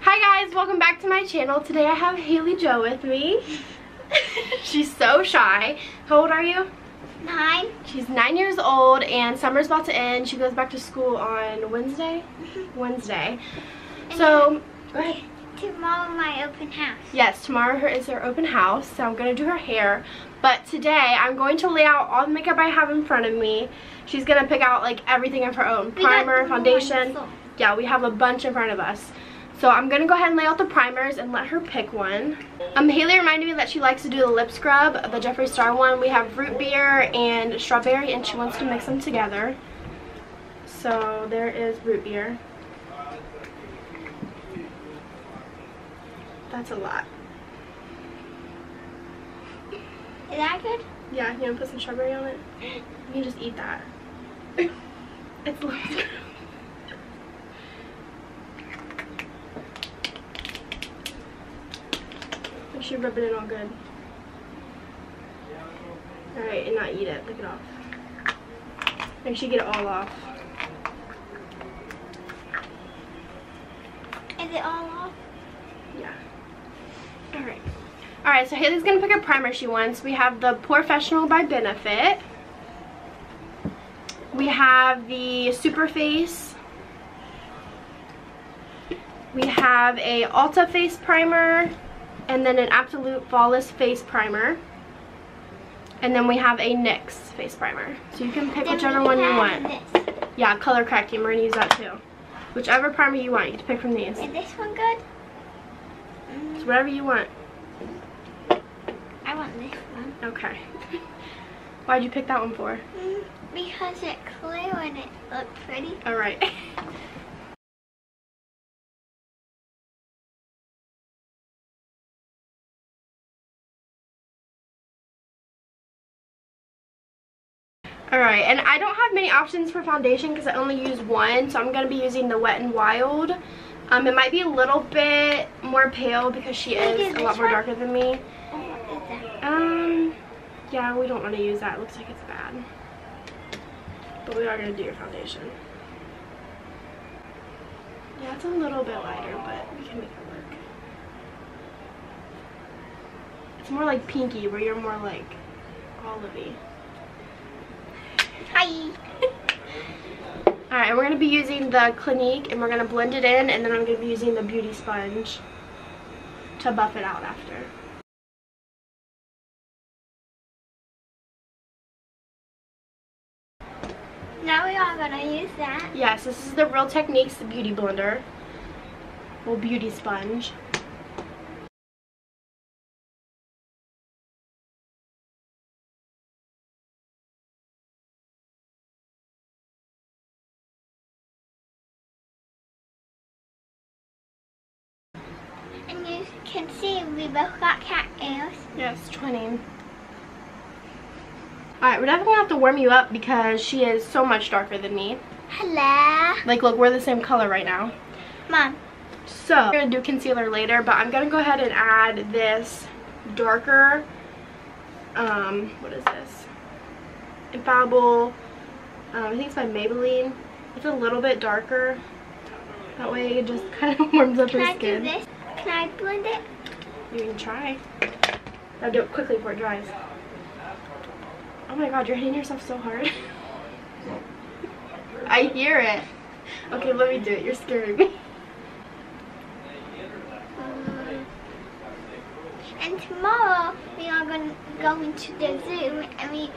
Hi guys, welcome back to my channel. Today I have Haley Jo with me. She's so shy. How old are you? 9. She's 9 years old and summer's about to end. She goes back to school on Wednesday? Wednesday. So, go ahead. Tomorrow my open house. Yes, tomorrow is her open house, so I'm going to do her hair. But today, I'm going to lay out all the makeup I have in front of me. She's going to pick out like everything of her own. Primer, foundation. Yeah, we have a bunch in front of us. So I'm going to go ahead and lay out the primers and let her pick one. Haley reminded me that she likes to do the lip scrub, the Jeffree Star one. We have root beer and strawberry, and she wants to mix them together. So there is root beer. That's a lot. Is that good? Yeah, you want to put some strawberry on it? You can just eat that. It's lip scrub. Make sure you rub it in all good. Alright, and not eat it. Lick it off. Make sure you get it all off. Is it all off? Yeah. Alright. Alright, so Haley's going to pick a primer she wants. We have the POREfessional by Benefit. We have the Super Face. We have a Ulta Face Primer. And then an Absolute Flawless Face Primer. And then we have a NYX Face Primer. So you can pick whichever one you want. Yeah, color correcting. We're going to use that too. Whichever primer you want, you can pick from these. Is this one good? It's whatever you want. I want this one. Okay. Why'd you pick that one for? Because it's clear and it looks pretty. Alright. Alright, and I don't have many options for foundation because I only use one, so I'm going to be using the Wet n Wild. It might be a little bit more pale because she is a lot more darker than me. Yeah, we don't want to use that. It looks like it's bad. But we are going to do your foundation. Yeah, it's a little bit lighter, but we can make it work. It's more like pinky, where you're more like olivey. Hi. Alright, we're going to be using the Clinique, and we're going to blend it in, and then I'm going to be using the beauty sponge to buff it out after. Now we are going to use that. Yes, this is the Real Techniques Beauty Blender. Well, beauty sponge. And you can see we both got cat ears. Yes, twinning. Alright, we're definitely going to have to warm you up because she is so much darker than me. Hello. Like, look, we're the same color right now. Mom. So, we're going to do concealer later, but I'm going to go ahead and add this darker, what is this? Infallible, I think it's by Maybelline. It's a little bit darker. That way it just kind of warms up her skin. Can I do this? Can I blend it? You can try. I'll do it quickly before it dries. Oh my god, you're hitting yourself so hard. I hear it. Okay, let me do it. You're scaring me. And tomorrow we are going to go into the zoo and we're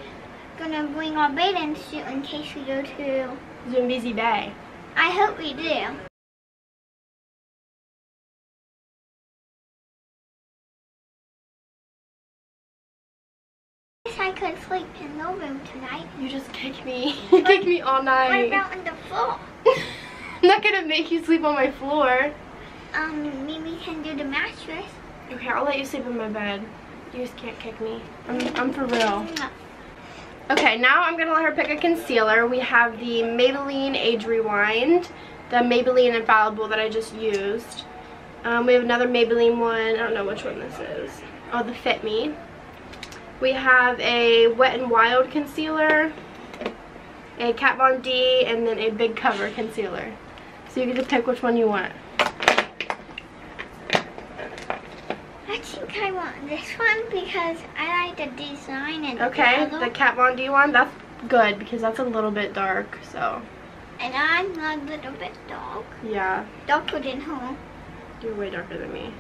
going to bring our bathing suit in case we go to Zoombezi Bay. I hope we do. I could sleep in the room tonight. You just kick me. You kick me all night. What about on the floor? I'm not gonna make you sleep on my floor. Maybe we can do the mattress. Okay, I'll let you sleep in my bed. You just can't kick me. I'm for real. No. Okay, now I'm gonna let her pick a concealer. We have the Maybelline Age Rewind, the Maybelline Infallible that I just used. We have another Maybelline one. I don't know which one this is. Oh, the Fit Me. We have a Wet n Wild concealer, a Kat Von D, and then a Big Cover concealer. So you get to pick which one you want. this one because I like the design and okay, the the Kat Von D one. That's good because that's a little bit dark. So. And I'm a little bit dark. Yeah. Darker than her. You're way darker than me.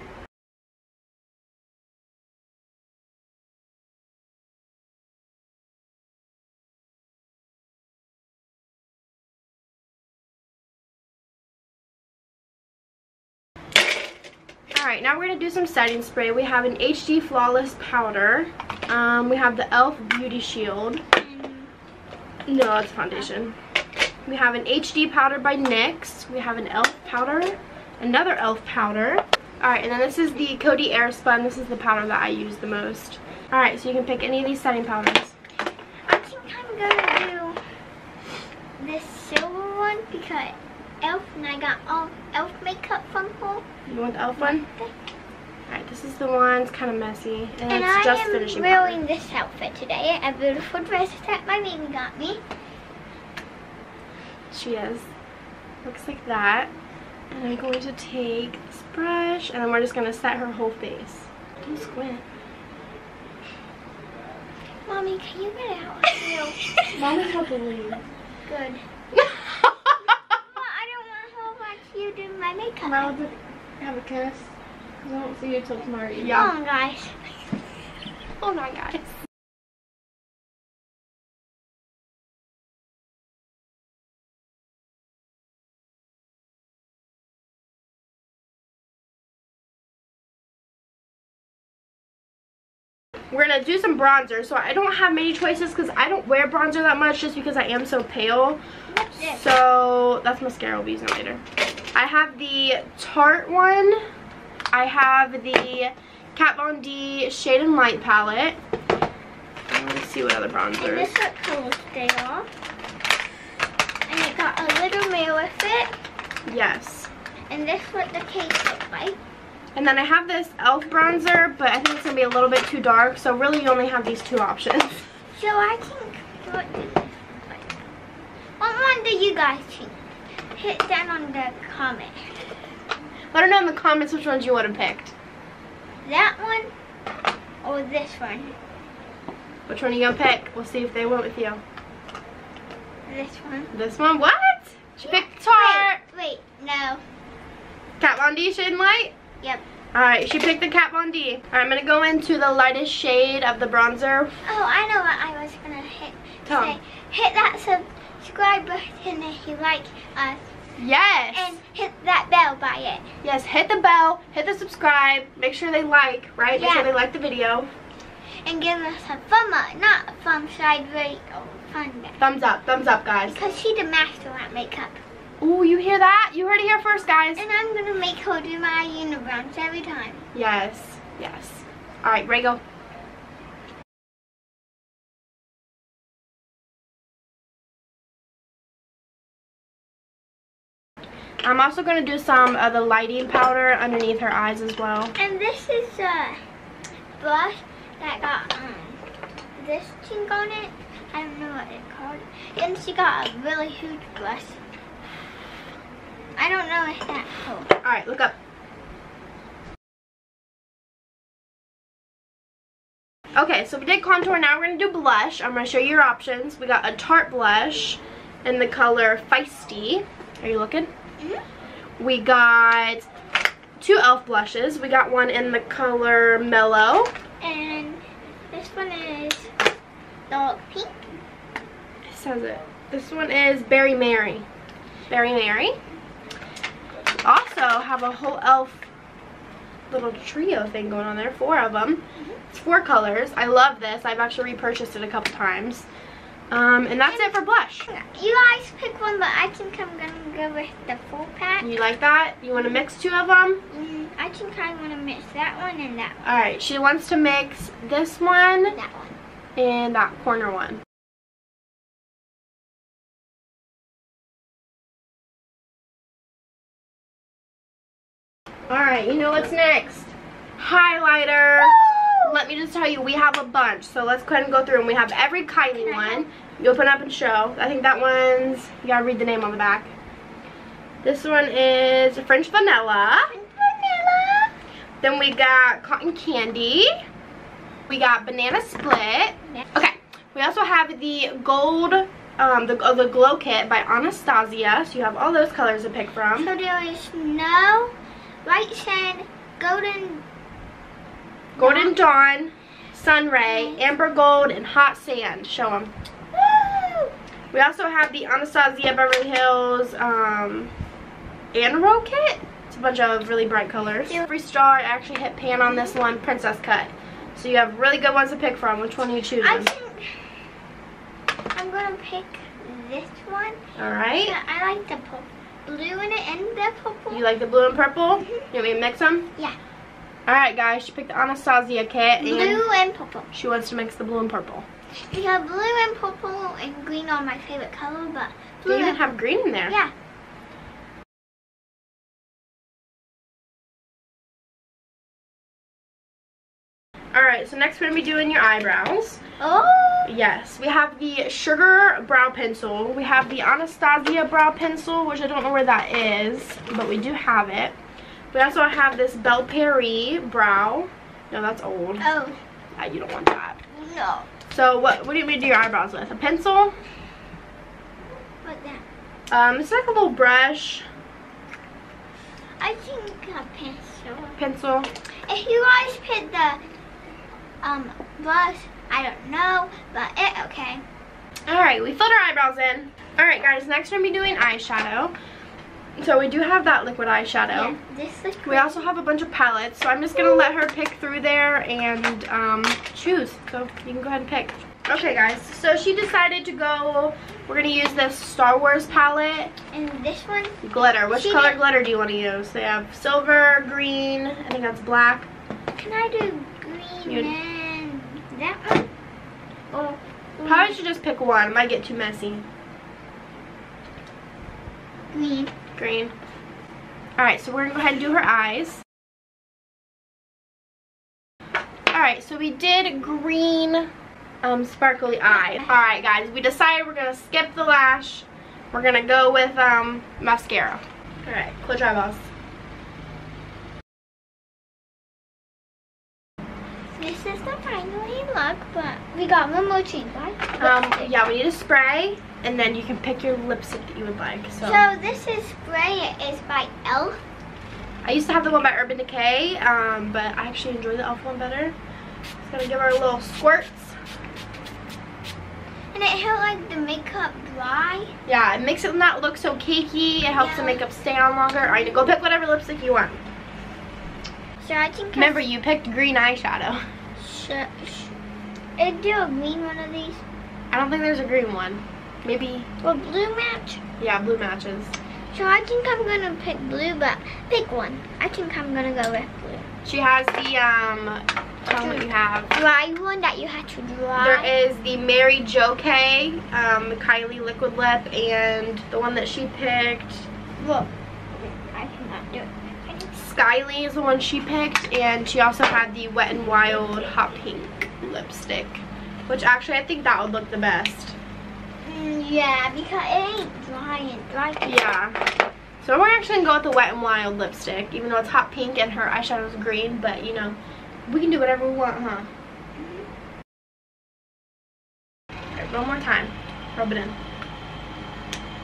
Alright, now we're going to do some setting spray. We have an HD Flawless Powder. We have the e.l.f. Beauty Shield. No, that's foundation. We have an HD Powder by NYX. We have an e.l.f. powder. Another e.l.f. powder. Alright, and then this is the Coty Airspun. This is the powder that I use the most. Alright, so you can pick any of these setting powders. I think I'm going to do this silver one because e.l.f. and I got all e.l.f. makeup from her. You want the e.l.f. one? Alright, this is the one. It's kind of messy. And And it's just I am finishing wearing powder. this outfit today. A beautiful dress that my baby got me. She is. Looks like that. And I'm going to take this brush and then we're just going to set her whole face. Don't squint. Mommy, can you get out? No. Mommy's about to leave. Good. I don't want to watch you do my makeup. Am I allowed to have a kiss? Because I won't see you till tomorrow. Yeah. Come on, guys. Hold on, guys. We're going to do some bronzer. So I don't have many choices because I don't wear bronzer that much just because I am so pale. So that's mascara we'll be using later. I have the Tarte one. I have the Kat Von D Shade and Light palette. Let's see what other bronzers. And this what colors they are. And it got a little mirror fit. Yes. And this what the case looks like. And then I have this e.l.f. bronzer, but I think it's going to be a little bit too dark. So really you only have these two options. So I think, what one do you guys think? Hit down on the comment. Let her know in the comments which ones you would have picked. That one or this one? Which one are you going to pick? We'll see if they went with you. This one. This one? What? She picked Tarte. Wait, no. Kat Von D Shade and Light? Yep. Alright, she picked the Kat Von D. Alright, I'm going to go into the lightest shade of the bronzer. Oh, I know what I was going to hit. Tell Say, hit that subscribe button if you like us. Yes. And hit that bell by it. Yes, hit the bell, hit the subscribe, make sure they like, right? Make Yeah. sure they like the video. And give us a thumb up, not a thumb side rate or fun. Thumbs up, guys. Because she's the master at makeup. Ooh, you hear that? You heard it here first, guys. And I'm going to make her do my unibrows every time. Yes, yes. Alright, ready, go. I'm also going to do some of the lighting powder underneath her eyes as well. And this is a brush that got this thing on it. I don't know what it's called. And she got a really huge brush. I don't know if that's cool. Alright, look up. Okay, so we did contour. Now we're going to do blush. I'm going to show you your options. We got a Tarte blush in the color Feisty. Are you looking? Mm-hmm. We got two e.l.f. blushes. We got one in the color Mellow. And this one is dark pink. It says it. This one is Berry Mary. Berry Mary. Also have a whole e.l.f. little trio thing going on there. 4 of them. Mm-hmm. It's 4 colors. I love this. I've actually repurchased it a couple times. And that's it for blush. You guys pick one, but I think I'm going to go with the full pack. You like that? You want to mix 2 of them? I think I want to mix that one and that one. Alright, she wants to mix this one That one. and that corner one. Alright, you know what's next? Highlighter. Woo! Let me just tell you, we have a bunch. So let's go ahead and go through them. We have every Kylie one. You open up and show. I think that one's, you gotta read the name on the back. This one is French Vanilla. Vanilla. Then we got Cotton Candy. We got Banana Split. Okay, we also have the gold, the glow kit by Anastasia. So you have all those colors to pick from. So there is Snow, Light Sand, Golden Dawn, Sunray, Amber Gold, and Hot Sand. Show them. Woo! We also have the Anastasia Beverly Hills Anaro kit. It's a bunch of really bright colors. Free star, I actually hit pan on this one, Princess Cut. So you have really good ones to pick from. Which one are you choosing? I think I'm going to pick this one. Alright. I like the blue in it and the purple. You like the blue and purple? You want me to mix them? Yeah. Alright guys, she picked the Anastasia kit. Blue and purple. She wants to mix the blue and purple. We have blue and purple and green are my favorite color, but blue You even have green in there. Yeah. Alright, so next we're going to be doing your eyebrows. Oh! Yes, we have the Sugar Brow Pencil. We have the Anastasia Brow Pencil, which I don't know where that is, but we do have it. We also have this Belle Perry Brow. No, that's old. Oh. You don't want that. No. So what do you do your eyebrows with? A pencil? What's that? It's like a little brush. I think a pencil. Pencil. If you guys pick the brush, I don't know, but it's okay. Alright, we filled our eyebrows in. Alright guys, next we're going to be doing eyeshadow. So we do have that liquid eyeshadow. Yeah, this liquid. We also have a bunch of palettes, so I'm just going to let her pick through there and choose. So you can go ahead and pick. Okay guys, so she decided to go, we're going to use this Star Wars palette. And this one? Glitter. Which color glitter do you want to use? They have silver, green, I think that's black. Can I do green and that one? Oh, probably should just pick one. It might get too messy. Green. Green. Alright, so we're going to go ahead and do her eyes. Alright, so we did green sparkly eye. Alright guys, we decided we're going to skip the lash. We're going to go with mascara. Alright, close your eyeballs. This is the final look, but we got one more thing, right? Yeah, we need a spray, and then you can pick your lipstick that you would like. So this is spray. It is by e.l.f. I used to have the one by Urban Decay, but I actually enjoy the e.l.f. one better. Just gonna give her a little squirts. And it helps like the makeup dry. Yeah, it makes it not look so cakey. It helps the makeup stay on longer. Alright, go pick whatever lipstick you want. So I think remember, you picked green eyeshadow. I do a green one of these. I don't think there's a green one. Maybe. Well, blue match. Yeah, blue matches. So I think I'm gonna pick blue, but pick one. I think I'm gonna go with blue. She has the tell me what you have. Dry one that you have to dry. There is the Mary Jo K, Kylie liquid lip, and the one that she picked. Look, I cannot do it. Skyly is the one she picked, and she also had the Wet n Wild hot pink lipstick, which actually I think that would look the best. Yeah, because it ain't dry and dry. Yeah. So we're actually gonna go with the Wet n Wild lipstick, even though it's hot pink and her eyeshadow is green. But you know, we can do whatever we want, huh? Alright, one more time. Rub it in.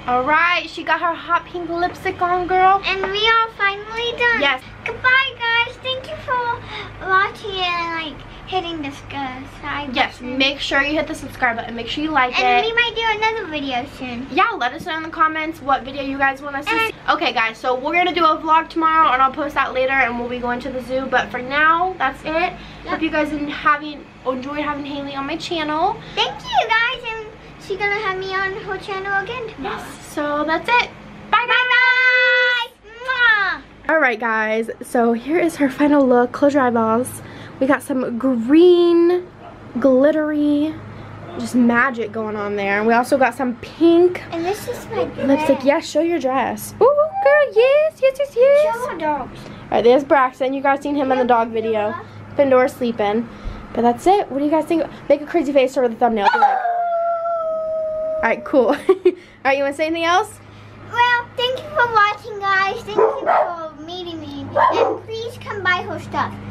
Alright, she got her hot pink lipstick on, girl. And we are finally done. Yes. Goodbye, guys. Thank you for watching and like hitting the subscribe Yes, button. make sure you hit the subscribe button. Make sure you like it. And we might do another video soon. Yeah, let us know in the comments what video you guys want us to see. Okay, guys, so we're going to do a vlog tomorrow, and I'll post that later, and we'll be going to the zoo. But for now, that's it. Yep. Hope you guys enjoyed having Haley on my channel. Thank you, guys. And she's going to have me on her channel again tomorrow. Yes, so that's it. Bye, Bye. Mwah. Alright, guys, so here is her final look. Close your eyeballs. We got some green, glittery, just magic going on there. And we also got some pink And this is my dress. lipstick. Yes, show your dress. Ooh, girl, yes. Show our dogs. Alright, there's Braxton. You guys seen him in the dog video. Pandora's sleeping. But that's it. What do you guys think? Make a crazy face or the thumbnail. Alright, cool. Alright, you want to say anything else? Well, thank you for watching, guys. Thank you for meeting me. And please can buy her stuff.